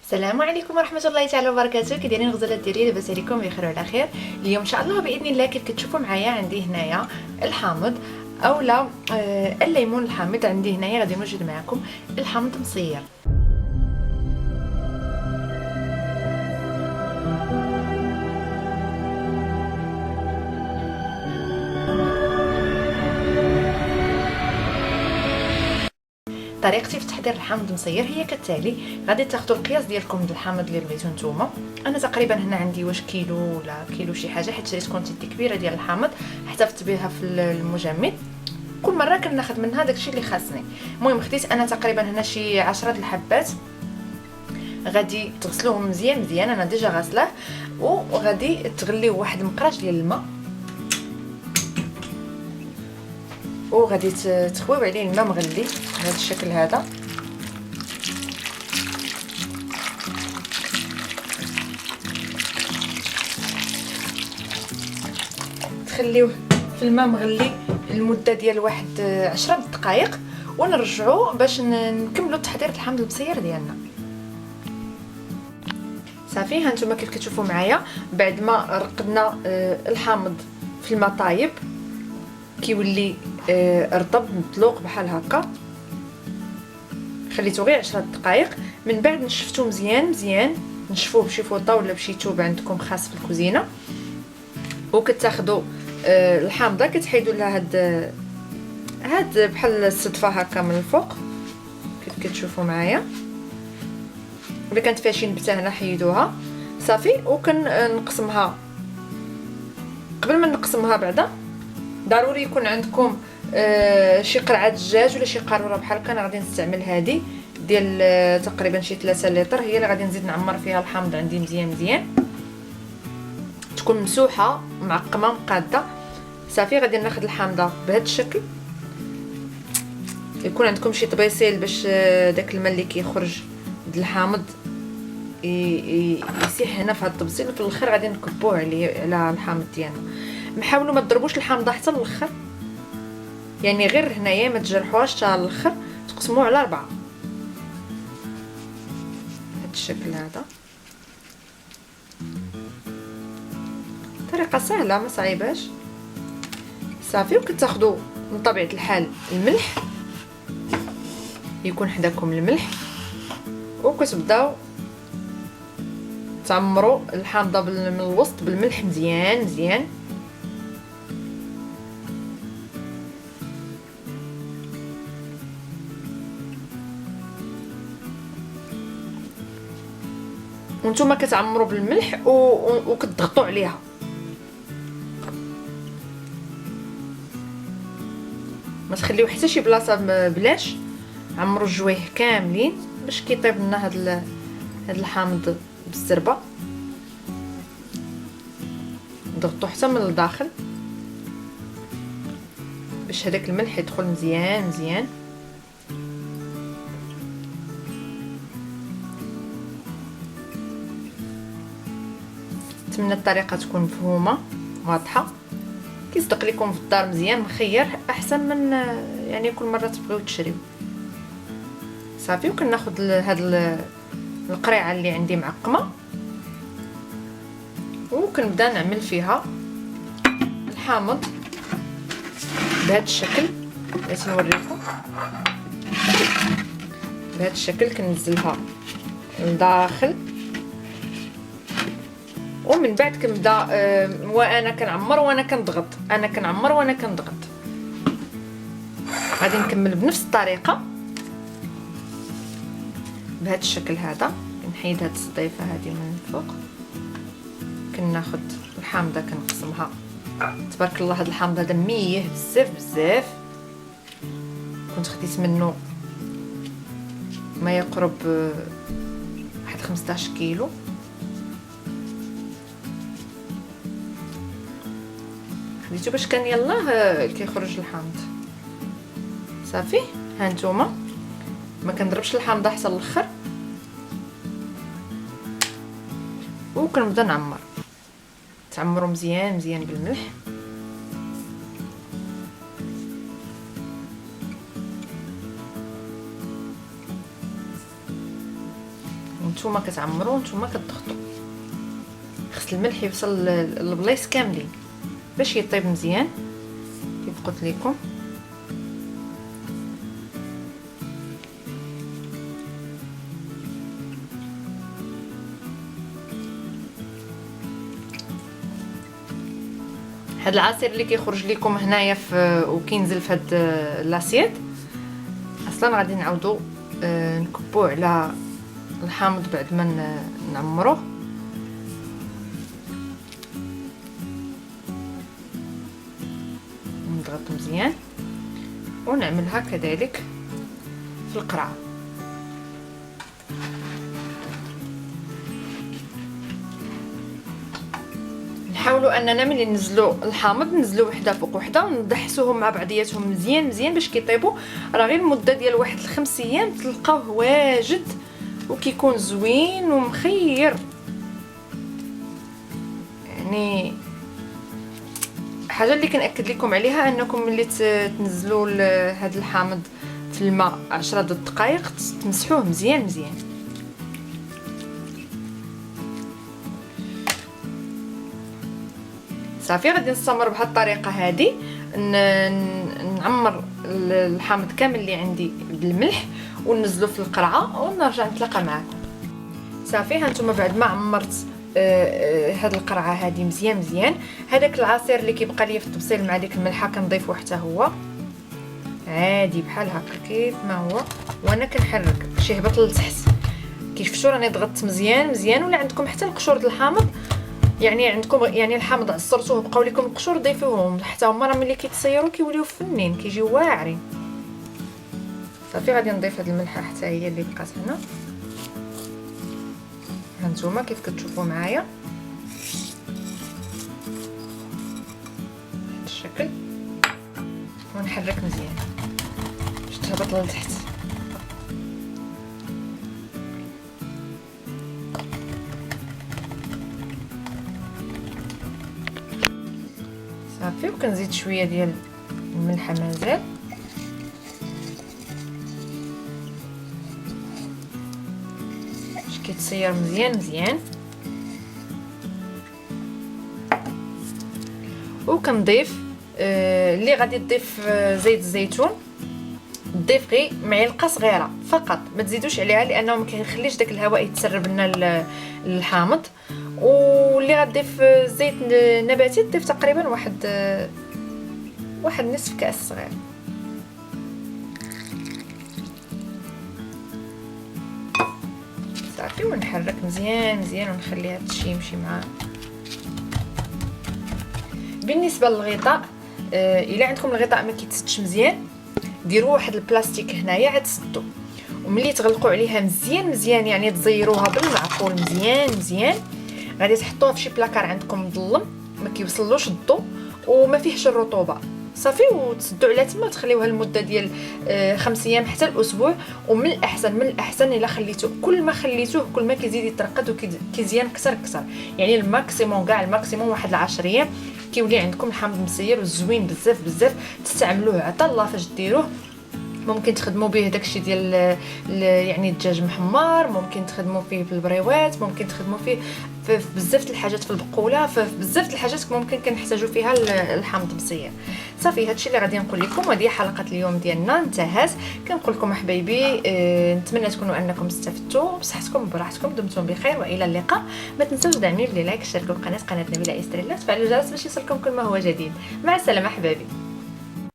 السلام عليكم ورحمه الله تعالى وبركاته. كي دايرين الغزالات ديالي؟ لاباس عليكم بخير وعلى خير. اليوم ان شاء الله باذن الله كيف كتشوفوا معايا عندي هنايا الحامض اولا الليمون الحامض. عندي هنايا غادي نوجد معكم الحامض مصير. طريقتي في تحضير الحامض مصير هي كالتالي. غادي تاخذوا القياس ديالكم د الحامض اللي بغيتو نتوما. انا تقريبا هنا عندي واش كيلو ولا كيلو شي حاجه، حيت شريت كونتيتي كبيره ديال الحامض احتفظت بها في المجمد. كل مره كناخذ منها داكشي اللي خاصني. المهم خديت انا تقريبا هنا شي 10 د الحبات. غادي تغسلوهم مزيان مزيان، انا ديجا غاسلاه، وغادي تغليو واحد المقراش ديال الماء، وغادي تخويو عليه الماء مغلي بهذا الشكل هذا. تخليوه في الماء مغلي المده ديال واحد 10 دقائق، ونرجعوا باش نكملوا تحضير الحامض المصير ديالنا. صافي هانتوما كيف كتشوفوا معايا، بعد ما رقدنا الحامض في الماء طايب كيولي رطب مطلوق بحال هكا. خليته غير 10 دقائق، من بعد نشفتو مزيان مزيان، نشفوه بشي فوطه ولا بشي توب عندكم خاص في الكوزينه. وكتاخذوا الحامضه كتحيدوا لها هاد بحال الصدفه هكا من الفوق كيف كتشوفوا معايا. الا كانت فيها شي نبته هنا حيدوها صافي. وكنقسمها. قبل ما نقسمها بعدا ضروري يكون عندكم شي قرعه دجاج ولا شي قاروره بحال هكا. انا غادي نستعمل هذه ديال تقريبا شي 3 لتر، هي اللي غادي نزيد نعمر فيها الحامض عندي مزيان مزيان، تكون مسوحه معقمه مقاده. صافي غادي ناخذ الحامضه بهذا الشكل. يكون عندكم شي طبيسيل باش داك الماء اللي كيخرج د الحامض يسيح هنا في هذا الطبسيل، وفي الاخر غادي نكبوه على الحامض ديالنا. حاولوا ما تضربوش الحامضه حتى الاخر، يعني غير هنايا ما تجرحوهاش حتى الاخر، تقسموه على 4 بهذا الشكل هذا. طريقه سهله ما صعيباش. صافي وكتاخذوا من طبيعه الحال الملح، يكون حداكم الملح، وكتبداو تعمروا الحامضه من الوسط بالملح مزيان مزيان. وانتم كتعمروا بالملح وكتضغطوا عليها. ما تخليو حتى شي بلاصه بلاش، عمروا الجويه كاملين باش كيطيب لنا هاد الحامض بالزربه. ضغطوا حتى من الداخل باش هذاك الملح يدخل مزيان مزيان. نتمنى الطريقه تكون مفهومه واضحه. كيصدق لكم في الدار مزيان مخير احسن من يعني كل مره تبغيو تشريو. صافي وكناخذ هاد القريعه اللي عندي معقمه، وكنبدا نعمل فيها الحامض بهذا الشكل. بغيت نوريكم بهذا الشكل. كنزلها لداخل، ومن بعد كنبدا وانا كنعمر وانا كنضغط، انا كنعمر وانا كنضغط. غادي نكمل بنفس الطريقه بهذا الشكل هذا. كنحيد هاد الصديفه هذه من الفوق. كناخذ الحامضه كنقسمها. تبارك الله هاد الحامض هذا ميه بزاف بزاف. كنت خديت منه ما يقرب واحد 15 كيلو. خديته باش كان يلاه كيخرج الحامض. صافي هانتوما ما كنضربش الحامضه حتى الاخر، وكنبدا نعمر. تعمروا مزيان مزيان بالملح. نتوما كتعمروا نتوما كتضغطوا. خص الملح يوصل للبلايص كاملين باش يطيب مزيان كيف قلت لكم. هاد العصير اللي كيخرج لكم هنايا وكينزل في هاد لاسيت اصلا غادي نعاودو نكبوه على الحامض بعد ما نعمروه. نضغط مزيان ونعملها كذلك في القرعه. نحاولوا اننا ملي ننزلوا الحامض ننزلوا وحده فوق وحده وندحسوهم مع بعضياتهم مزيان مزيان باش كيطيبوا. راه غير المده ديال واحد 5 ايام تلقاوه واجد وكيكون زوين ومخير. يعني حاجه اللي كنأكد لكم عليها انكم ملي تنزلوا هذا الحامض في الماء 10 دقائق تمسحوه مزيان مزيان. صافي غادي نستمر بهذه الطريقه هذه نعمر الحامض كامل اللي عندي بالملح وننزلو في القرعه ونرجع نتلاقى معكم. صافي هانتوما بعد ما عمرت هاد القرعه هذه مزيان مزيان، هذاك العصير اللي كيبقى ليا في الطبسيل مع ديك الملحه كنضيفو حتى هو عادي بحال هكا كيف ما هو، وانا كنحرك شي هبط لتحت. كيف شفتوا راني ضغطت مزيان مزيان. ولا عندكم حتى القشور د الحامض، يعني عندكم يعني الحامض عصرتوه بقاو لكم القشور ضيفوهم حتى هما، راه ملي كيتصيروا كيوليو فنين كيجيو واعرين. صافي غادي نضيف هاد الملحه حتى هي اللي بقات هنا. هانتوما كيف كتشوفوا معايا بهذا الشكل، ونحرك مزيان باش تهبط لتحت. صافي وكنزيد شويه ديال الملحه مازال. باش كيتصير مزيان مزيان. وكنضيف اللي غادي تضيف زيت الزيتون، ضيف غير معلقه صغيره فقط، ما تزيدوش عليها لانه ما كيخليش داك الهواء يتسرب لنا الحامض. واللي غتضيف زيت نباتي تضيف تقريبا واحد نصف كاس صغير. صافي ونحرك مزيان مزيان ونخليها تشي يمشي معاه. بالنسبه للغطاء، الا عندكم الغطاء ما كيتسدش مزيان ديروا واحد البلاستيك هنايا عاد تسدوا، وملي تغلقوا عليها مزيان مزيان يعني تزيروها بالمعقول مزيان مزيان. غادي تحطوها في شي بلاكار عندكم مظلم ما كيوصلوش الضوء وما فيهش الرطوبه. صافي وتسدوا على تما وتخليوها لمده ديال 5 ايام حتى الاسبوع. ومن الاحسن الا خليتوه، كل ما خليتوه كل ما كيزيد يترقد وكيزيان اكثر اكثر. يعني الماكسيموم كاع الماكسيموم واحد 10 ايام كيولي عندكم الحامض مسير وزوين بزاف بزاف. تستعملوه عطا الله فاش ديروه. ممكن تخدموا به داكشي ديال يعني الدجاج محمر، ممكن تخدموا فيه في البريوات، ممكن تخدموا فيه في بزاف الحاجات، في البقوله، في بزاف الحاجات ممكن كنحتاجوا فيها الحامض مسير. صافي هادشي اللي غادي نقول لكم، وهذه حلقه اليوم ديالنا انتهت. كنقول لكم احبايبي نتمنى تكونوا انكم استفدتوا. بصحتكم براحتكم، دمتم بخير والى اللقاء. ما تنسوش دعموني بلي لايك، شاركوا القناه نبيله إستريلا، تفعلوا الجرس باش يوصلكم كل ما هو جديد. مع السلامه احبابي.